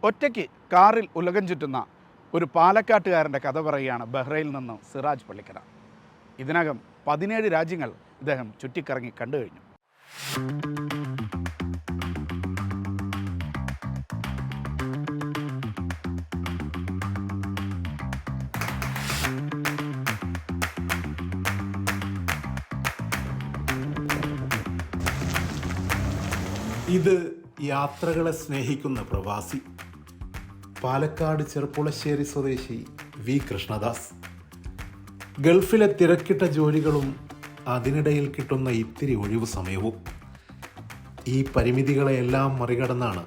ഒറ്റയ്ക്ക് കാറിൽ ഉലകം ചുറ്റുന്ന ഒരു പാലക്കാട്ടുകാരൻ്റെ കഥ പറയുകയാണ് ബഹ്റൈനിൽ നിന്ന് സിറാജ് പള്ളിക്കര. ഇതിനകം 17 രാജ്യങ്ങൾ ഇദ്ദേഹം ചുറ്റിക്കറങ്ങി കണ്ടു കഴിഞ്ഞു. ഇത് യാത്രകളെ സ്നേഹിക്കുന്ന പ്രവാസി, പാലക്കാട് ചെറുപ്പുളശ്ശേരി സ്വദേശി വി കൃഷ്ണദാസ്. ഗൾഫിലെ തിരക്കിട്ട ജോലികളും അതിനിടയിൽ കിട്ടുന്ന ഇത്തിരി ഒഴിവു സമയവും, ഈ പരിമിതികളെയെല്ലാം മറികടന്നാണ്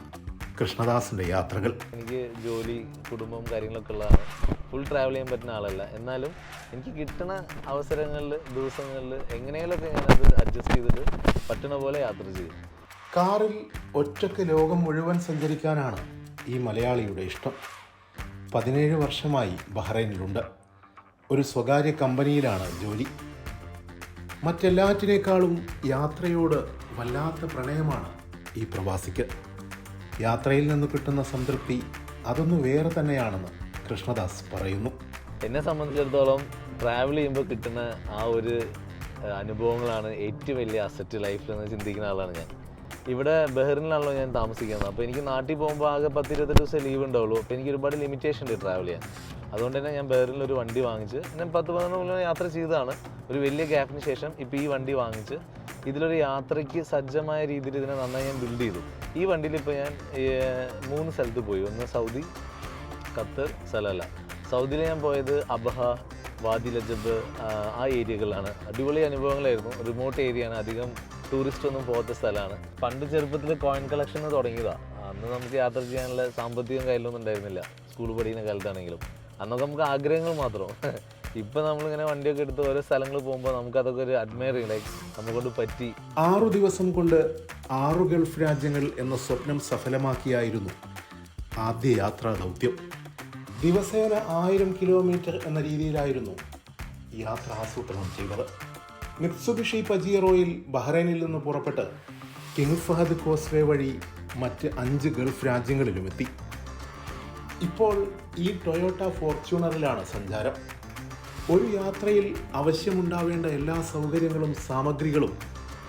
കൃഷ്ണദാസിൻ്റെ യാത്രകൾ. എനിക്ക് ജോലി, കുടുംബം, കാര്യങ്ങളൊക്കെ ഉള്ളതാണ്. ഫുൾ ട്രാവൽ ചെയ്യാൻ പറ്റുന്ന ആളല്ല. എന്നാലും എനിക്ക് കിട്ടുന്ന അവസരങ്ങളിൽ, ദിവസങ്ങളിൽ എങ്ങനെയെങ്കിലുമൊക്കെ ഞാനത് അഡ്ജസ്റ്റ് ചെയ്തിട്ട് പറ്റുന്ന പോലെ യാത്ര ചെയ്യും. കാറിൽ ഒറ്റയ്ക്ക് ലോകം മുഴുവൻ സഞ്ചരിക്കാനാണ് ഈ മലയാളിയുടെ ഇഷ്ടം. 17 വർഷമായി ബഹ്റൈനിലുണ്ട്. ഒരു സ്വകാര്യ കമ്പനിയിലാണ് ജോലി. മറ്റെല്ലാറ്റിനേക്കാളും യാത്രയോട് വല്ലാത്ത പ്രണയമാണ് ഈ പ്രവാസിക്ക്. യാത്രയിൽ നിന്ന് കിട്ടുന്ന സംതൃപ്തി അതൊന്നു വേറെ തന്നെയാണെന്ന് കൃഷ്ണദാസ് പറയുന്നു. എന്നെ സംബന്ധിച്ചിടത്തോളം ട്രാവൽ ചെയ്യുമ്പോൾ കിട്ടുന്ന ആ ഒരു അനുഭവങ്ങളാണ് ഏറ്റവും വലിയ അസറ്റ് ലൈഫിൽ എന്ന് ചിന്തിക്കുന്ന ആളാണ് ഞാൻ. ഇവിടെ ബഹ്റിനിലാണല്ലോ ഞാൻ താമസിക്കുന്നത്. അപ്പോൾ എനിക്ക് നാട്ടിൽ പോകുമ്പോൾ ആകെ 10-20 ദിവസം ലീവ് ഉണ്ടാവുള്ളൂ. അപ്പോൾ എനിക്ക് ഒരുപാട് ലിമിറ്റേഷൻ ഉണ്ട് ട്രാവൽ ചെയ്യാൻ. അതുകൊണ്ട് തന്നെ ഞാൻ ബഹ്റിനിൽ ഒരു വണ്ടി വാങ്ങിച്ച് ഞാൻ 10-12 കൊല്ലം യാത്ര ചെയ്തതാണ്. ഒരു വലിയ ഗ്യാപ്പിന് ശേഷം ഇപ്പോൾ ഈ വണ്ടി വാങ്ങിച്ച് ഇതിലൊരു യാത്രയ്ക്ക് സജ്ജമായ രീതിയിൽ ഇതിനെ നന്നായി ഞാൻ ബിൽഡ് ചെയ്തു. ഈ വണ്ടിയിൽ ഇപ്പോൾ ഞാൻ 3 സ്ഥലത്ത് പോയി. ഒന്ന് സൗദി, ഖത്തർ, സലാല. സൗദിയിൽ ഞാൻ പോയത് അബഹ, വാദി ലജബ്, ആ ഏരിയകളിലാണ്. അടിപൊളി അനുഭവങ്ങളായിരുന്നു. റിമോട്ട് ഏരിയയാണ്, അധികം ടൂറിസ്റ്റ് ഒന്നും പോകാത്ത സ്ഥലമാണ്. പണ്ട് ചെറുപ്പത്തിൽ കോയിൻ കളക്ഷൻ തുടങ്ങിയതാണ്. അന്ന് നമുക്ക് യാത്ര ചെയ്യാനുള്ള സാമ്പത്തികം കയ്യിലൊന്നും ഉണ്ടായിരുന്നില്ല, സ്കൂൾ പഠിക്കുന്ന കാലത്താണെങ്കിലും. അന്നൊക്കെ നമുക്ക് ആഗ്രഹങ്ങൾ മാത്രം. ഇപ്പം നമ്മളിങ്ങനെ വണ്ടിയൊക്കെ എടുത്ത് ഓരോ സ്ഥലങ്ങൾ പോകുമ്പോൾ നമുക്കതൊക്കെ ഒരു അഡ്മയർ ചെയ്യും, ലൈക്ക് നമുക്കൊണ്ട് പറ്റി. 6 ദിവസം കൊണ്ട് 6 ഗൾഫ് രാജ്യങ്ങൾ എന്ന സ്വപ്നം സഫലമാക്കിയായിരുന്നു ആദ്യ യാത്രാ ദൗത്യം. ദിവസേന 1000 കിലോമീറ്റർ എന്ന രീതിയിലായിരുന്നു യാത്ര ആസൂത്രണം ചെയ്തത്. മിത്സുബിഷി പജീറോയിൽ ബഹ്റൈനിൽ നിന്ന് പുറപ്പെട്ട് കിങ് ഫഹദ് കോസ്വേ വഴി മറ്റ് 5 ഗൾഫ് രാജ്യങ്ങളിലും എത്തി. ഇപ്പോൾ ഈ ടൊയോട്ട ഫോർച്യൂണറിലാണ് സഞ്ചാരം. ഒരു യാത്രയിൽ ആവശ്യമുണ്ടാവേണ്ട എല്ലാ സൗകര്യങ്ങളും സാമഗ്രികളും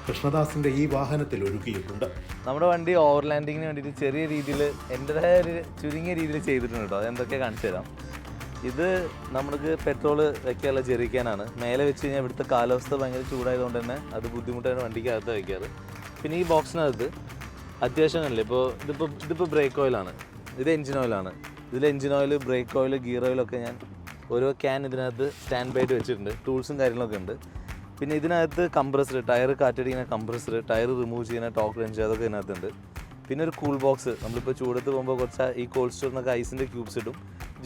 കൃഷ്ണദാസിൻ്റെ ഈ വാഹനത്തിൽ ഒരുക്കിയിട്ടുണ്ട്. നമ്മുടെ വണ്ടി ഓവർലാൻഡിങ്ങിന് വേണ്ടിയിട്ട് ചെറിയ രീതിയിൽ എൻ്റെതായ ഒരു ചുരുങ്ങിയ രീതിയിൽ ചെയ്തിട്ടുണ്ട് കേട്ടോ. അതെന്തൊക്കെ കാണിച്ചു തരാം. ഇത് നമുക്ക് പെട്രോൾ വയ്ക്കാനുള്ള ജെറിക്കാനാണ്. മേലെ വെച്ച് കഴിഞ്ഞാൽ ഇവിടുത്തെ കാലാവസ്ഥ ഭയങ്കര ചൂടായതുകൊണ്ട് തന്നെ അത് ബുദ്ധിമുട്ടാണ് വണ്ടിക്കകത്ത് വയ്ക്കാറ്. പിന്നെ ഈ ബോക്സിനകത്ത് അത്യാവശ്യം അല്ലേ, ഇതിപ്പോൾ ബ്രേക്ക് ഓയിലാണ്, ഇത് എൻജിൻ ഓയിലാണ്. ഇതിൽ engine oil, break oil, gear ഓയിലൊക്കെ ഞാൻ ഓരോ ക്യാൻ ഇതിനകത്ത് സ്റ്റാൻഡ് ബൈ ആയിട്ട് വെച്ചിട്ടുണ്ട്. ടൂൾസും കാര്യങ്ങളൊക്കെ ഉണ്ട്. പിന്നെ ഇതിനകത്ത് കംപ്രസർ, ടയർ കാറ്റടിക്കുന്ന കംപ്രസർ, ടയർ റിമൂവ് ചെയ്യുന്ന ടോക്ക് റെഞ്ച്, അതൊക്കെ ഇതിനകത്തുണ്ട്. പിന്നെ ഒരു കൂൾ ബോക്സ്, നമ്മളിപ്പോൾ ചൂടത്ത് പോകുമ്പോൾ കുറച്ച് ഈ കോൾഡ് സ്റ്റോറിനൊക്കെ ഐസിൻ്റെ ക്യൂബ്സ് ഇടും,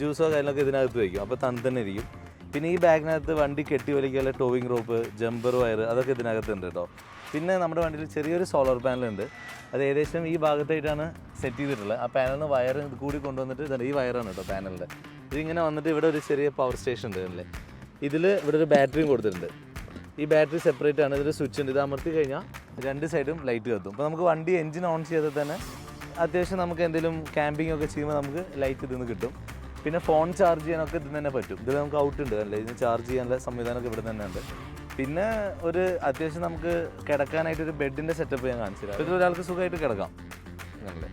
ജ്യൂസോ കാര്യങ്ങളൊക്കെ ഇതിനകത്ത് വയ്ക്കും. അപ്പോൾ തന്നെ ഇരിക്കും. പിന്നെ ഈ ബാഗിനകത്ത് വണ്ടി കെട്ടി വലിക്കാനുള്ള ടോവിങ് റോപ്പ്, ജമ്പർ വയർ, അതൊക്കെ ഇതിനകത്ത് ഉണ്ട് കേട്ടോ. പിന്നെ നമ്മുടെ വണ്ടിയിൽ ചെറിയൊരു സോളാർ പാനലുണ്ട്. അത് ഏകദേശം ഈ ഭാഗത്തായിട്ടാണ് സെറ്റ് ചെയ്തിട്ടുള്ളത്. ആ പാനലിന് വയർ ഇത് കൂടി കൊണ്ടുവന്നിട്ട് ഈ വയറാണ് കേട്ടോ പാനലിൻ്റെ. ഇതിങ്ങനെ വന്നിട്ട് ഇവിടെ ഒരു ചെറിയ പവർ സ്റ്റേഷൻ ഉണ്ട് അല്ലേ. ഇവിടെ ഒരു ബാറ്ററിയും കൊടുത്തിട്ടുണ്ട്. ഈ ബാറ്ററി സെപ്പറേറ്റ് ആണ്. ഇതിൽ സ്വിച്ച് ഉണ്ട്. ഇത് അമർത്തി കഴിഞ്ഞാൽ 2 സൈഡും ലൈറ്റ് കത്തും. അപ്പോൾ നമുക്ക് വണ്ടി എൻജിൻ ഓൺ ചെയ്താൽ തന്നെ അത്യാവശ്യം നമുക്ക് എന്തെങ്കിലും ക്യാമ്പിംഗ് ഒക്കെ ചെയ്യുമ്പോൾ നമുക്ക് ലൈറ്റ് ഇതിൽ നിന്ന് കിട്ടും. പിന്നെ ഫോൺ ചാർജ് ചെയ്യാനൊക്കെ ഇതിൽ തന്നെ പറ്റും. ഇതിൽ നമുക്ക് ഔട്ട് ഉണ്ട് അല്ലേ, ഇതിന് ചാർജ് ചെയ്യാനുള്ള സംവിധാനമൊക്കെ ഇവിടെ തന്നെ ഉണ്ട്. പിന്നെ ഒരു അത്യാവശ്യം നമുക്ക് കിടക്കാനായിട്ടൊരു ബെഡിൻ്റെ സെറ്റപ്പ് ഞാൻ കാണിച്ചു തരാം. ഇതിൽ ഒരാൾക്ക് സുഖമായിട്ട് കിടക്കാം. അങ്ങനല്ലേ,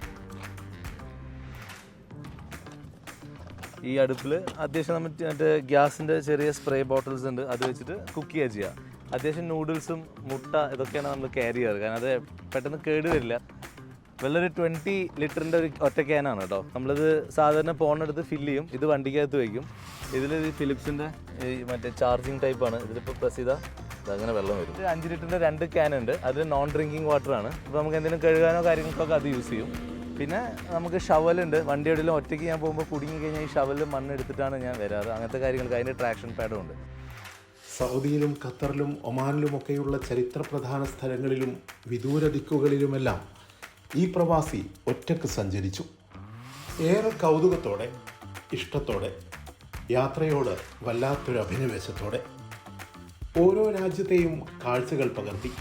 ഈ അടുപ്പിൽ അത്യാവശ്യം മറ്റേ ഗ്യാസിൻ്റെ ചെറിയ സ്പ്രേ ബോട്ടിൽസ് ഉണ്ട്. അത് വെച്ചിട്ട് കുക്ക് ചെയ്യുക. അത്യാവശ്യം നൂഡിൽസും മുട്ട ഇതൊക്കെയാണ് നമ്മൾ ക്യാരി ചെയ്യാറ്. കാരണം അത് പെട്ടെന്ന് കേട് വരില്ല. വെള്ളൊരു 20 ലിറ്ററിൻ്റെ ഒരു ഒറ്റ ക്യാനാണ് കേട്ടോ. നമ്മളിത് സാധാരണ ഫോണെടുത്ത് ഫില്ല് ചെയ്യും. ഇത് വണ്ടിക്കകത്ത് വയ്ക്കും. ഇതിൽ ഫിലിപ്സിൻ്റെ മറ്റേ ചാർജിങ് ടൈപ്പാണ്. ഇതിലിപ്പോൾ പ്രസ് ചെയ്താൽ അതങ്ങനെ വെള്ളം വരും. 5 ലിറ്ററിൻ്റെ 2 ക്യാനുണ്ട്. അത് നോൺ ഡ്രിങ്കിങ് വാട്ടറാണ്. അപ്പോൾ നമുക്ക് എന്തെങ്കിലും കഴുകാനോ കാര്യങ്ങൾക്കൊക്കെ അത് യൂസ് ചെയ്യും. പിന്നെ നമുക്ക് ഷവലുണ്ട്. വണ്ടി എവിടെയെങ്കിലും ഒറ്റയ്ക്ക് ഞാൻ പോകുമ്പോൾ കുടുങ്ങി കഴിഞ്ഞാൽ ഈ ഷവലിൽ മണ്ണെടുത്തിട്ടാണ് ഞാൻ വരാറ്. അങ്ങനത്തെ കാര്യങ്ങൾക്ക് അതിൻ്റെ ട്രാക്ഷൻ പാഡും ഉണ്ട്. സൗദിയിലും ഖത്തറിലും ഒമാനിലുമൊക്കെയുള്ള ചരിത്രപ്രധാന സ്ഥലങ്ങളിലും വിദൂര ദിക്കുകളിലുമെല്ലാം ഈ പ്രവാസി ഒറ്റയ്ക്ക് സഞ്ചരിച്ചു. ഏറെ കൗതുകത്തോടെ, ഇഷ്ടത്തോടെ, യാത്രയോട് വല്ലാത്തൊരു അഭിനിവേശത്തോടെ. ഓരോ രാജ്യത്തെയും കാഴ്ചകൾ പകർത്തി.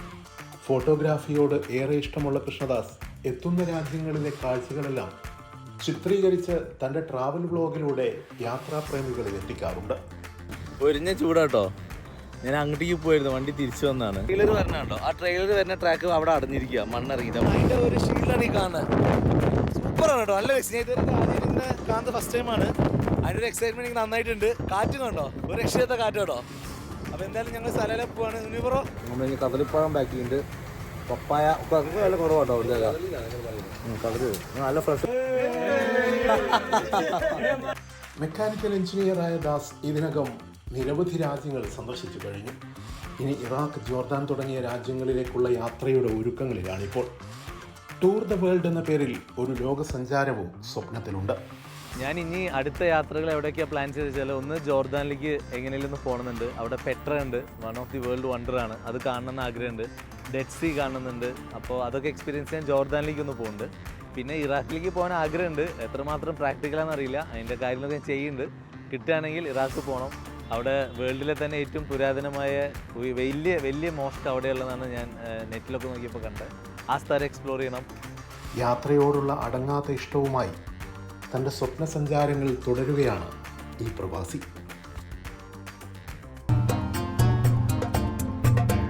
ഫോട്ടോഗ്രാഫിയോട് ഏറെ ഇഷ്ടമുള്ള കൃഷ്ണദാസ് എത്തുന്ന രാജ്യങ്ങളിലെ കാഴ്ചകളെല്ലാം ചിത്രീകരിച്ച് തൻ്റെ ട്രാവൽ വ്ളോഗിലൂടെ യാത്രാപ്രേമികളെ എത്തിക്കാറുണ്ട്. ഒരിഞ്ഞ ചൂടാട്ടോ. ഞാൻ അങ്ങോട്ടേക്ക് പോയിരുന്നു, വണ്ടി തിരിച്ചു വന്നാണ്. ട്രെയിലർ വരണോ? ആ ട്രെയിലർ വരുന്ന ട്രാക്ക് അവിടെ അടഞ്ഞിരിക്കുക, മണ്ണിറങ്ങിയിട്ട്. അതിൻ്റെ ഒരു ഷീൽഡാണ് ഈ കാണുന്നത്. സൂപ്പറാണ് കേട്ടോ, നല്ല രക്ഷ. ഇതുവരെ ഇങ്ങനെ കാണുന്നത് ഫസ്റ്റ് ടൈമാണ്. അതിനൊരു എക്സൈറ്റ്മെന്റ് ഇങ്ങനെ നന്നായിട്ടുണ്ട്. കാറ്റും കണ്ടോ, ഒരു രക്ഷയത്തെ കാറ്റ് കേട്ടോ. അപ്പോൾ എന്തായാലും ഞങ്ങൾ സ്ഥലം പോവാണ്. ഇനിപ്പോ നമ്മൾ കദളിപ്പഴം ബാക്കിയുണ്ട്, പപ്പായ നല്ല കുറവാട്ടോ. കദളി നല്ല ഫ്രഷ്. മെക്കാനിക്കൽ എഞ്ചിനീയറായ ദാസ് ഇതിനകം നിരവധി രാജ്യങ്ങൾ സന്ദർശിച്ചു കഴിഞ്ഞു. ഇനി ഇറാഖ്, ജോർദാൻ തുടങ്ങിയ രാജ്യങ്ങളിലേക്കുള്ള യാത്രയുടെ ഒരുക്കങ്ങളിലാണിപ്പോൾ. ടൂർ ദ വേൾഡ് എന്ന പേരിൽ ഒരു ലോകസഞ്ചാരവും സ്വപ്നത്തിലുണ്ട്. ഞാൻ ഇനി അടുത്ത യാത്രകൾ എവിടെയൊക്കെയാണ് പ്ലാൻ ചെയ്ത് വെച്ചാൽ, ഒന്ന് ജോർദാനിലേക്ക് എങ്ങനെയും ഒന്ന് പോകണമെന്നുണ്ട്. അവിടെ പെട്ര ഉണ്ട്, one of the world wonder ആണ്, അത് കാണണമെന്ന് ആഗ്രഹമുണ്ട്. ഡെഡ് സീ കാണുന്നുണ്ട്. അപ്പോൾ അതൊക്കെ എക്സ്പീരിയൻസ് ചെയ്യാൻ ജോർദാനിലേക്ക് ഒന്ന് പോകുന്നുണ്ട്. പിന്നെ ഇറാഖിലേക്ക് പോകാൻ ആഗ്രഹമുണ്ട്. എത്രമാത്രം പ്രാക്ടിക്കലാണെന്ന് അറിയില്ല, അതിൻ്റെ കാര്യങ്ങളൊക്കെ ഞാൻ ചെയ്യുന്നുണ്ട്. കിട്ടുകയാണെങ്കിൽ ഇറാഖ് പോകണം. അവിടെ വേൾഡിലെ തന്നെ ഏറ്റവും പുരാതനമായ വലിയ മോസ്ക് അവിടെയുള്ളതാണ് ഞാൻ നെറ്റിലൊക്കെ നോക്കിയപ്പോൾ കണ്ടത്. ആ സ്ഥലം എക്സ്പ്ലോർ ചെയ്യണം. യാത്രയോടുള്ള അടങ്ങാത്ത ഇഷ്ടവുമായി തൻ്റെ സ്വപ്ന സഞ്ചാരങ്ങൾ തുടരുകയാണ് ഈ പ്രവാസി.